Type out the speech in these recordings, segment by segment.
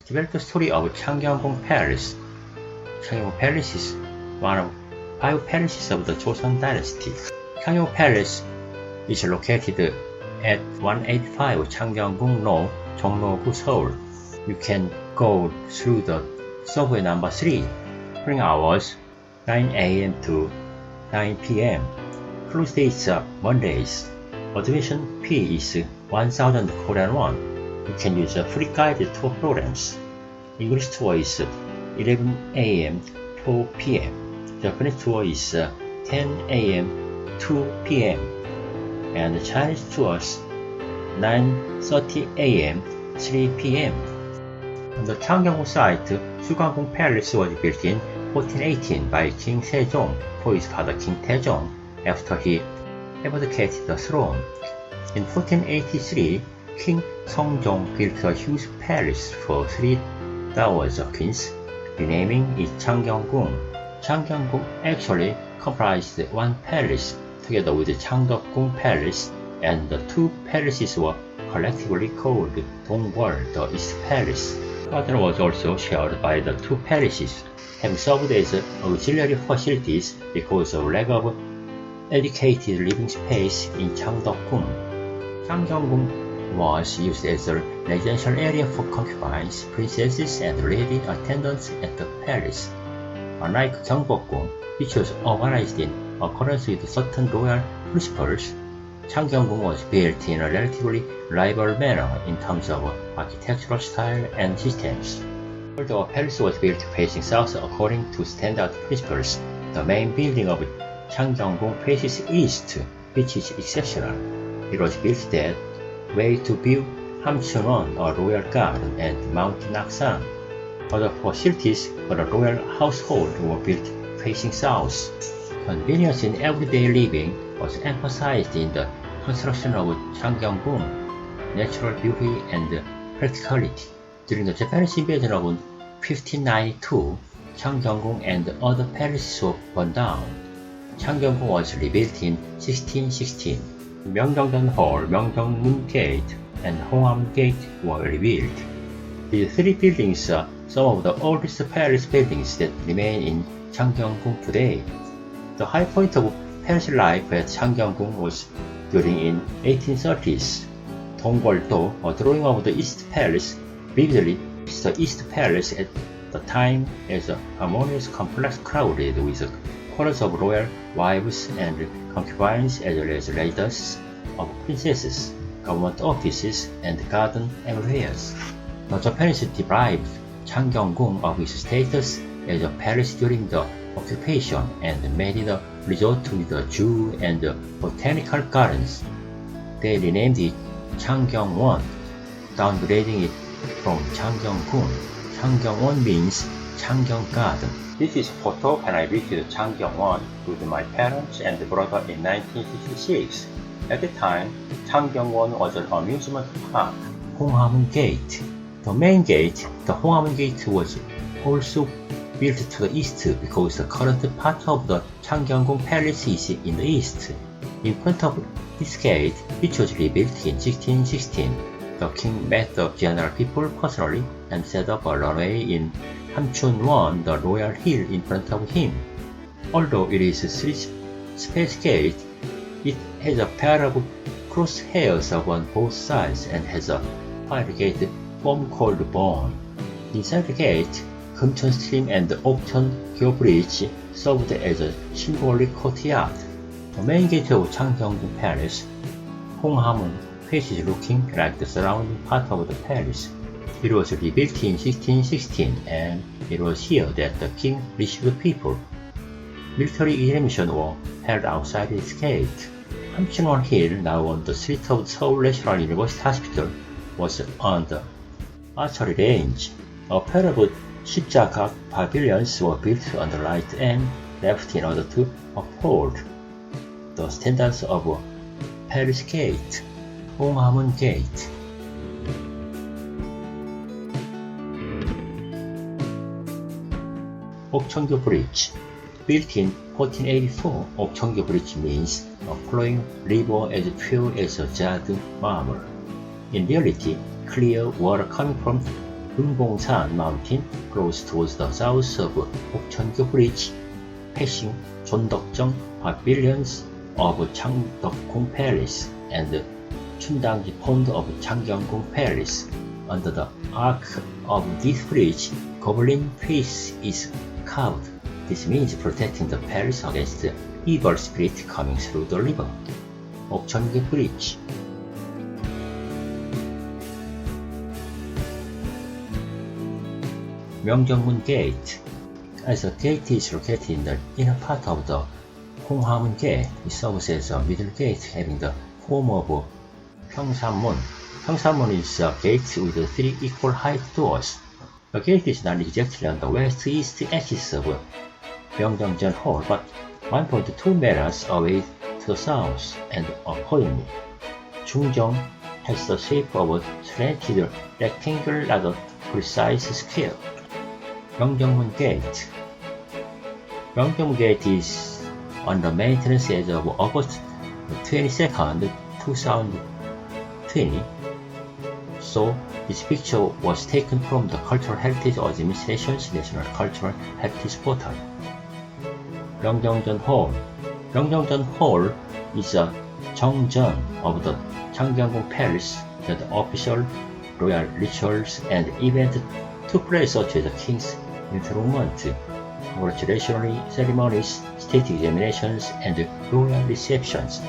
developed the story of 창경궁 Palace. 창경궁 Palace is one of 5 palaces of the Joseon dynasty. 창경궁 Palace is located at 185 창경궁 Road, 종로구, Seoul. You can go through the subway number 3. Opening hours 9 a.m. to 9 p.m. Closed days are Mondays. Admission fee is 1,000 Korean won. You can use a free guided tour programs. English tour is 11 a.m. 4 p.m. Japanese tour is 10 a.m. 2 p.m. and Chinese tours 9:30 a.m. 3 p.m. On the 창경궁 site, 수강궁 Palace was built in 1418 by King Sejong for his father King Taejong after he abdicated the throne. In 1483, King Seongjong built a huge palace for 3 dowager queens, renaming it 창경궁. 창경궁 actually comprised one palace together with the Changdeokgung Palace, and the 2 palaces were collectively called Donggwol, the East Palace. Garden was also shared by the 2 palaces, having served as auxiliary facilities because of lack of dedicated living space in Changdeokgung. 창경궁 was used as a residential area for concubines, princesses, and lady attendants at the palace. Unlike 경복궁, which was organized in accordance with certain royal principles, 창경궁 was built in a relatively liberal manner in terms of architectural style and systems. Although a palace was built facing south according to standard principles, the main building of 창경궁 faces east, which is exceptional. It was built that way to view Hamcheonwon, a royal garden, and Mount Naksan. Other facilities for the royal household were built facing south. Convenience in everyday living was emphasized in the construction of 창경궁, natural beauty and practicality. During the Japanese invasion of 1592, 창경궁 and other palaces were burned down. 창경궁 was rebuilt in 1616. 명정전 Hall, 명정문 Gate, and Hongham Gate were rebuilt. These 3 buildings are some of the oldest palace buildings that remain in 창경궁 today. The high point of palace life at 창경궁 was during in 1830s. Donggwol-do, a drawing of the East Palace, vividly depicts the East Palace at the time as a harmonious complex crowded with quarters of royal wives and concubines as well as ladies of princesses, government offices, and garden areas. The Japanese deprived 창경궁 of its status as a palace during the occupation and made it a resort with the zoo and botanical gardens. They renamed it 창경원, downgrading it from 창경궁. 창경원 means 창경 garden. This is a photo when I visited 창경원 with my parents and brother in 1966. At the time, 창경원 was an amusement park. 홍화문 Gate. The main gate, the 홍화문 Gate, was also built to the east because the current part of the 창경궁 Palace is in the east. In front of this gate, which was rebuilt in 1616, the king met the general people personally and set up a runway in Hamcheonwon, the royal hill in front of him. Although it is a 3-space gate, it has a pair of crosshairs on both sides and has a fire gate form called Bone. Inside the gate, Kumcheon Stream and Okcheon Gyo Bridge served as a symbolic courtyard. The main gate of 창경궁 Palace, Hongham은, faces looking like the surrounding part of the palace. It was rebuilt in 1616 and it was here that the king received people. Military examinations were held outside its gate. Hamcheonwon Hill, now on the street of Seoul National University Hospital, was on the archery range. A pair of 십자가 pavilions were built on the right and left in order to uphold the standards of Palace Gate, 홍화문 Gate. 옥천교 Bridge. Built in 1484, 옥천교 Bridge means a flowing river as pure as a jade marble. In reality, clear water coming from 금봉산 mountain close towards the south of 옥천교 bridge, passing 존덕정 pavilions of 창덕궁 palace and 춘당지 pond of 창경궁 palace. Under the arc of this bridge, goblin face is carved. This means protecting the palace against the evil spirit coming through the river. 옥천교 bridge. 명정문 gate. As the gate is located in the inner part of the 홍화문 gate, it serves as a middle gate having the form of 평산문. 평산문 is a gate with three equal height doors. The gate is not exactly on the west-east axis of 명정전 Hall, but 1.2 meters away to the south, and accordingly, 중정 has the shape of a slanted rectangle rather precise square. 명정문 gate. 명정문 gate is under maintenance as of August 22nd, 2020. So, this picture was taken from the Cultural Heritage Administration's National Cultural Heritage Portal. 명정전 Hall. 명정전 Hall is a 정전 of the 창경궁 Palace where the official royal rituals and events took place such as the king's enthronement, congratulatory ceremonies, state examinations, and royal receptions.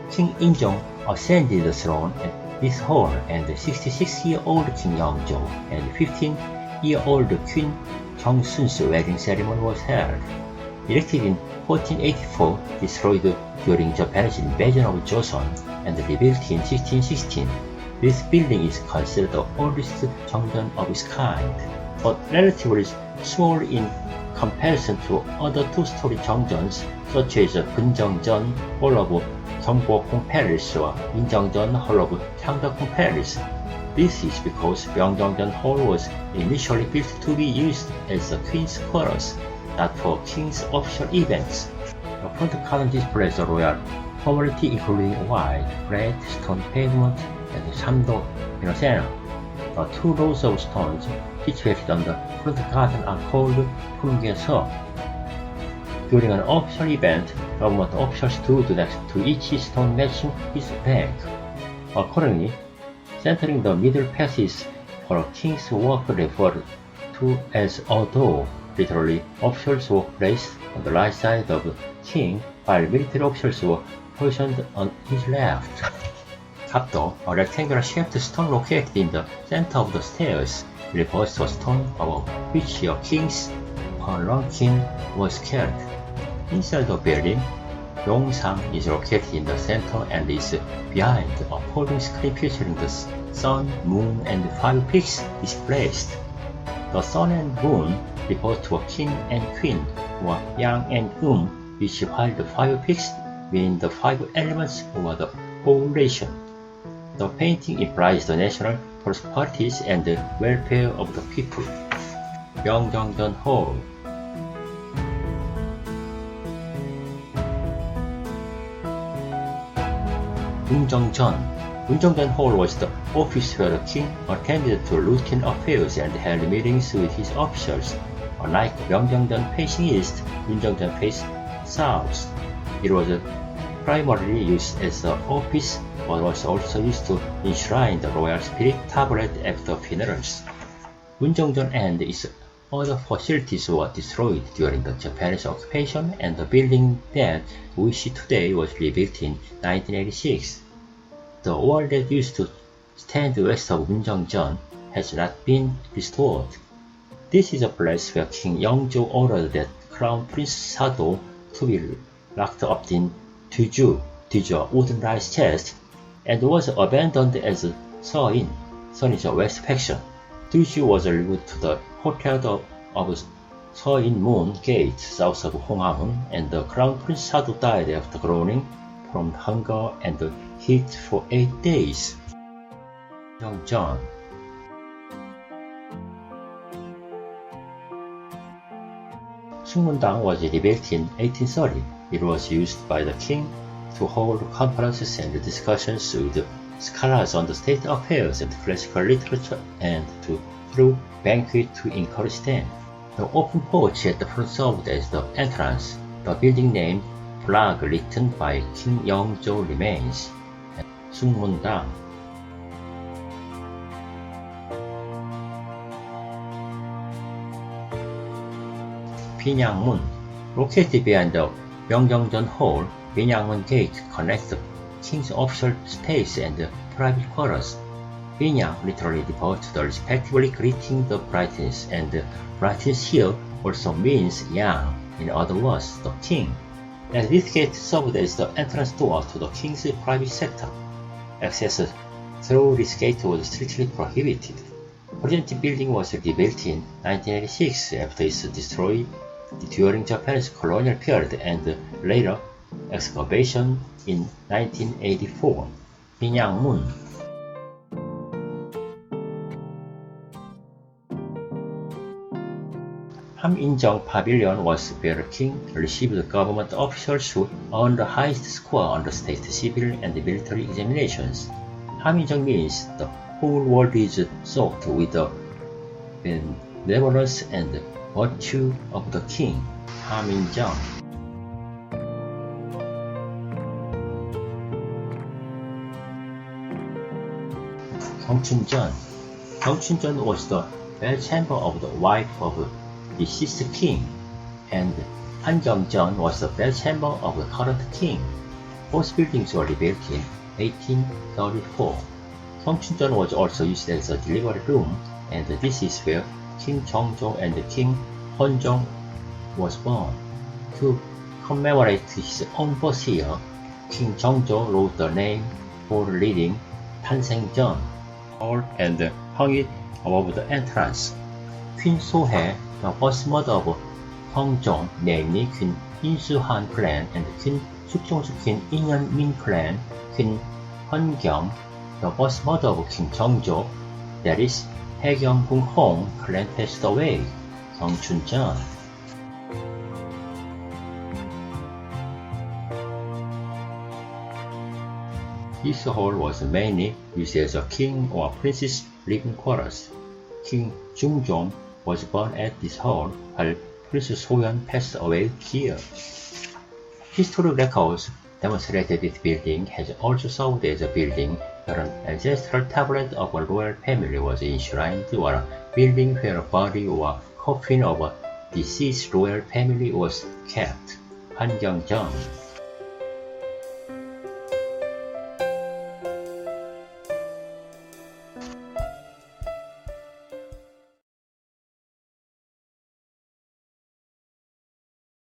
King Injong ascended the throne at this hall, and 66-year-old King Yeongjo and 15-year-old Queen Jongsun's wedding ceremony was held. Erected in 1484, destroyed during Japanese invasion of Joseon, and rebuilt in 1616, this building is considered the oldest 정전 of its kind, but relatively small in comparison to other two-story 정전s such as 근정전 Hall of 경복궁 Palace or 인정전 Hall of 창덕궁 Palace. This is because 명정전 Hall was initially built to be used as the Queen's quarters, not for King's official events. The front garden displays the royal property including a wide, red stone pavement and 삼도 in the center. The two rows of stones situated on the front garden are called 풍계석. During an official event, government officials stood next to each stone matching its rank. Accordingly, centering the middle passes for a king's walk referred to as a door. Literally, officials were placed on the right side of the king, while military officials were positioned on his left. Kapdo, a rectangular shaped stone located in the center of the stairs, refers to a stone above which a king's palanquin was carried. Inside the building, Yongsan is located in the center and is behind a folding screen featuring the sun, moon, and 5 peaks displaced. The sun and moon refer to a king and queen, or yang and which while the 5 peaks mean the 5 elements over the whole nation. The painting implies the national prosperities and the welfare of the people. 명정전 Hall. 문정전 Hall was the office where the king attended to routine affairs and held meetings with his officials. Unlike 명정전 facing east, 문정전 faced south. It was primarily used as an office, but was also used to enshrine the royal spirit tablet after funerals. 문정전 and its other facilities were destroyed during the Japanese occupation, and the building that we see today was rebuilt in 1986. The wall that used to stand west of 문정전 has not been restored. This is a place where King Yeongjo ordered that Crown Prince Sado to be locked up in Duju, a wooden rice chest, and was abandoned as Seoin. Seoin is a west faction. Duju was removed to the hotel of Seoin Moon Gate south of Honghamun, and the Crown Prince Sado died after groaning from hunger and heat for 8 days. Yeongjeon. Sungmun-dang was rebuilt in 1830. It was used by the king to hold conferences and discussions with scholars on the state affairs and classical literature, and to through banquet to encourage them. The open porch at the front served as the entrance. The building name flag written by King Yeongjo remains. 숭문당. 빈양문. Located behind the Myeongjeongjeon Hall, Binyangmun Gate connects the king's official space and the private quarters. Binyang literally refers to the respectively greeting the brightness, and the brightness here also means yang, in other words, the king. And this gate served as the entrance door to the king's private sector. Access through this gate was strictly prohibited. Original building was rebuilt in 1986 after its destroyed during Japan's colonial period and later excavation in 1984. 빈양문. Haminjeong Pavilion was where the king received government officials who earned the highest score on the state civil and military examinations. Haminjeong means the whole world is soaked with the benevolence and virtue of the king. 하민정. 경춘전. 경춘전 was the bedchamber of the wife of the deceased king, and 한경전 was the bedchamber of the current king. Both buildings were rebuilt in 1834. 경춘전 was also used as a delivery room, and this is where King Jeongjo and King Hunjong was born. To commemorate his own birth year, King Jeongjo wrote the name for reading 탄생전 and hung it above the entrance. Queen Sohae, the first mother of Hunjong, namely Queen Insuhan clan, and Queen Sukjong's Queen Inyeonmin clan, Queen Hungyong, the first mother of King Jeongjo, that is Haegyeonggung clan, passed away. 경춘전. This hall was mainly used as a king or princess living quarters. King Jungjong was born at this hall, while Princess Soyeon passed away here. Historic records demonstrate that this building has also served as a building where an ancestral tablet of a royal family was enshrined, or a building where a body or coffin of a deceased royal family was kept. 환경전.